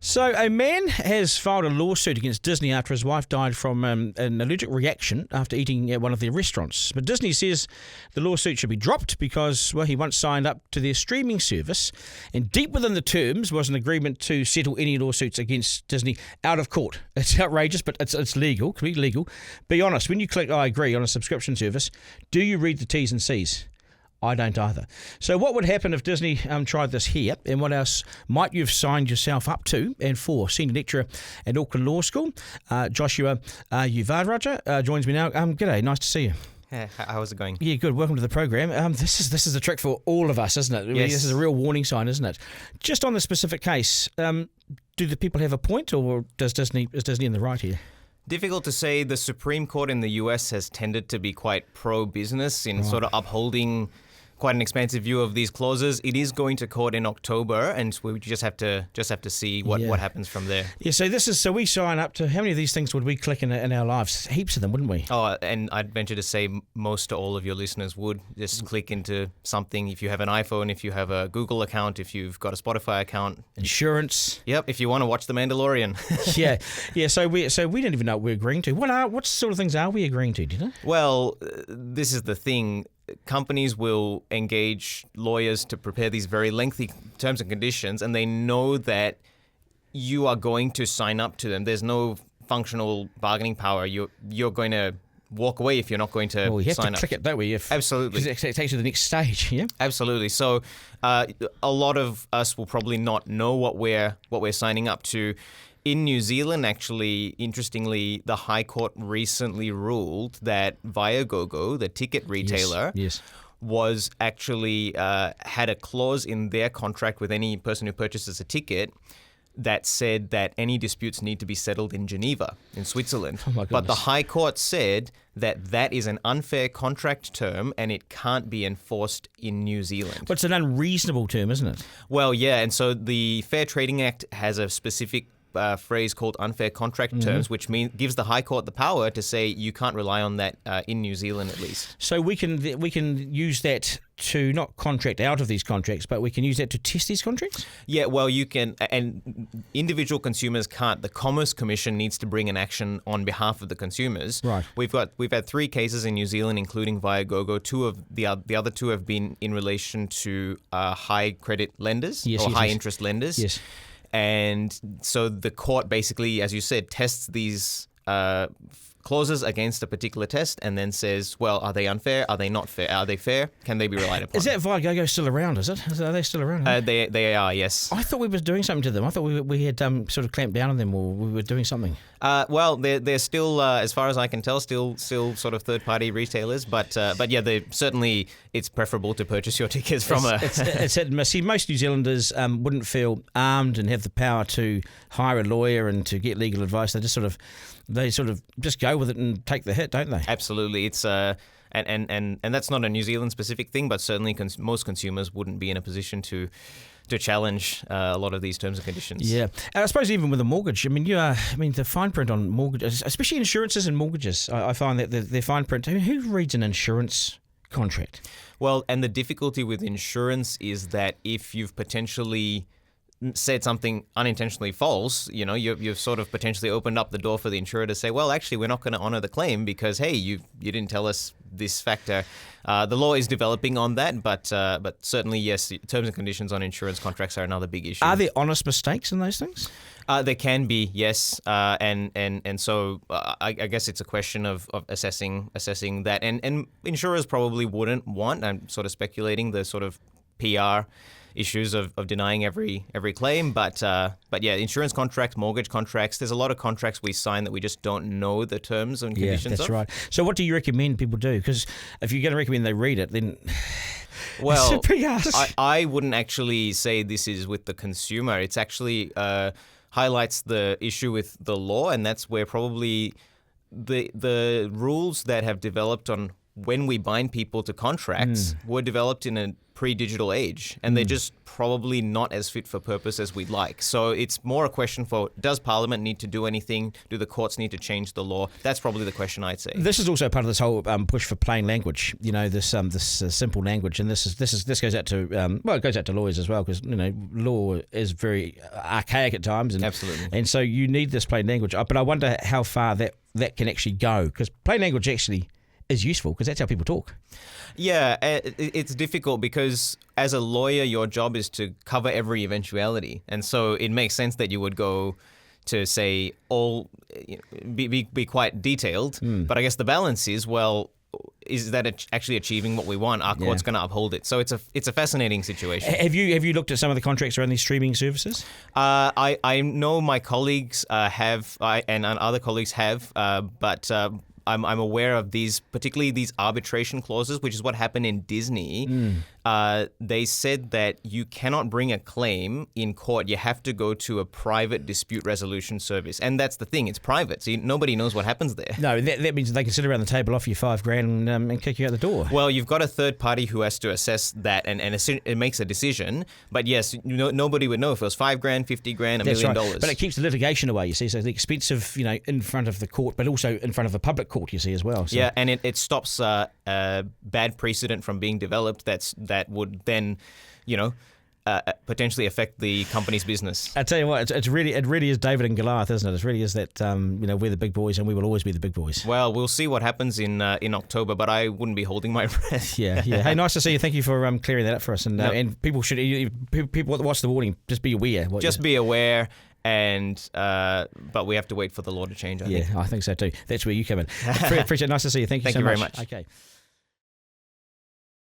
So a man has filed a lawsuit against Disney after his wife died from an allergic reaction after eating at one of their restaurants. But Disney says the lawsuit should be dropped because, well, he once signed up to their streaming service, and deep within the terms was an agreement to settle any lawsuits against Disney out of court. It's outrageous, but it's legal, completely legal. Be honest, when you click I agree on a subscription service, do you read the T's and C's? I don't either. So what would happen if Disney tried this here, and what else might you have signed yourself up to and for? Senior lecturer at Auckland Law School, Joshua Yuvaraj, joins me now. G'day, nice to see you. Yeah, how's it going? Yeah, good. Welcome to the program. This is a trick for all of us, isn't it? Yes. This is a real warning sign, isn't it? Just on the specific case, do the people have a point, or is Disney in the right here? Difficult to say. The Supreme Court in the US has tended to be quite pro-business in sort of upholding quite an expansive view of these clauses. It is going to court in October, and we just have to see what happens from there. Yeah, so we sign up to, how many of these things would we click in our lives? Heaps of them, wouldn't we? Oh, and I'd venture to say most to all of your listeners would just click into something. If you have an iPhone, if you have a Google account, if you've got a Spotify account. Insurance. Yep, if you want to watch The Mandalorian. Yeah. So we don't even know what we're agreeing to. What sort of things are we agreeing to, do you know? Well, this is the thing. Companies will engage lawyers to prepare these very lengthy terms and conditions, and they know that you are going to sign up to them. There's no functional bargaining power. You're going to walk away if you're not going to sign up. Well, we have to click it, don't we? Absolutely. Because it takes you to the next stage, yeah? Absolutely. So a lot of us will probably not know what we're signing up to. In New Zealand, actually, interestingly, the High Court recently ruled that Viagogo, the ticket retailer, was actually had a clause in their contract with any person who purchases a ticket that said that any disputes need to be settled in Geneva, in Switzerland. Oh my goodness. But the High Court said that is an unfair contract term and it can't be enforced in New Zealand. But it's an unreasonable term, isn't it? Well, yeah, and so the Fair Trading Act has a specific phrase called unfair contract terms, which gives the High Court the power to say you can't rely on that in New Zealand at least. So we can use that to not contract out of these contracts, but we can use that to test these contracts? Yeah, well, you can, and individual consumers can't. The Commerce Commission needs to bring an action on behalf of the consumers. Right. We've had 3 cases in New Zealand, including Viagogo. 2 of the other 2 have been in relation to high credit lenders high interest lenders. Yes. And so the court basically, as you said, tests these clauses against a particular test and then says, well, are they unfair? Are they not fair? Are they fair? Can they be relied upon? Is that Viagogo still around, is it? Are they still around? They are, yes. I thought we were doing something to them. I thought we had sort of clamped down on them, or we were doing something. Well, they're still, as far as I can tell, still sort of third-party retailers. But yeah, certainly it's preferable to purchase your tickets from It's hit and miss. See, most New Zealanders wouldn't feel armed and have the power to hire a lawyer and to get legal advice. They sort of just go with it and take the hit, don't they? Absolutely. It's and that's not a New Zealand specific thing, but certainly most consumers wouldn't be in a position to challenge a lot of these terms and conditions. Yeah, and I suppose even with a mortgage, the fine print on mortgages, especially insurances and mortgages, I find that the fine print. Who reads an insurance contract? Well, and the difficulty with insurance is that if you've potentially said something unintentionally false, you've sort of potentially opened up the door for the insurer to say, well, actually, we're not going to honour the claim because, hey, you didn't tell us this factor. The law is developing on that, but certainly, yes, terms and conditions on insurance contracts are another big issue. Are there honest mistakes in those things? There can be, yes, and so I guess it's a question of assessing that, and insurers probably wouldn't want. I'm sort of speculating the sort of PR issues of denying every claim, but yeah, insurance contracts, mortgage contracts. There's a lot of contracts we sign that we just don't know the terms and conditions of. Yeah, that's right. So what do you recommend people do? Because if you're going to recommend they read it, then well, it's pretty harsh. I wouldn't actually say this is with the consumer. It's actually highlights the issue with the law, and that's where probably the rules that have developed on when we bind people to contracts were developed in a pre-digital age, and they're just probably not as fit for purpose as we'd like. So it's more a question for, does Parliament need to do anything? Do the courts need to change the law? That's probably the question I'd say. This is also part of this whole push for plain language. You know, this simple language, and this goes out to it goes out to lawyers as well, because law is very archaic at times, and Absolutely. and so you need this plain language. But I wonder how far that can actually go, because plain language actually is useful, because that's how people talk. Yeah, it's difficult because as a lawyer, your job is to cover every eventuality. And so it makes sense that you would go to say be quite detailed. But I guess the balance is, well, is that actually achieving what we want? Our court's going to uphold it. So it's a fascinating situation. Have you looked at some of the contracts around these streaming services? I know my colleagues have, and other colleagues have, but I'm aware of these, particularly these arbitration clauses, which is what happened in Disney. They said that you cannot bring a claim in court. You have to go to a private dispute resolution service. And that's the thing. It's private. So nobody knows what happens there. No, that means they can sit around the table, offer you $5,000 and kick you out the door. Well, you've got a third party who has to assess that and it makes a decision. But yes, nobody would know if it was $5,000, $50,000, $1 million. Right. But it keeps the litigation away, you see. So the expensive, in front of the court, but also in front of the public court, you see, as well. So. Yeah, and it stops bad precedent from being developed that would then, potentially affect the company's business. I tell you what, it really is David and Goliath, isn't it? It really is that we're the big boys and we will always be the big boys. Well, we'll see what happens in October, but I wouldn't be holding my breath. Yeah. Hey, nice to see you. Thank you for clearing that up for us. And and people should watch the warning. Just be aware. Be aware. And but we have to wait for the law to change, I think. Yeah, I think so too. That's where you come in. Appreciate it. Nice to see you. Thank you so much. Thank you very much. Okay.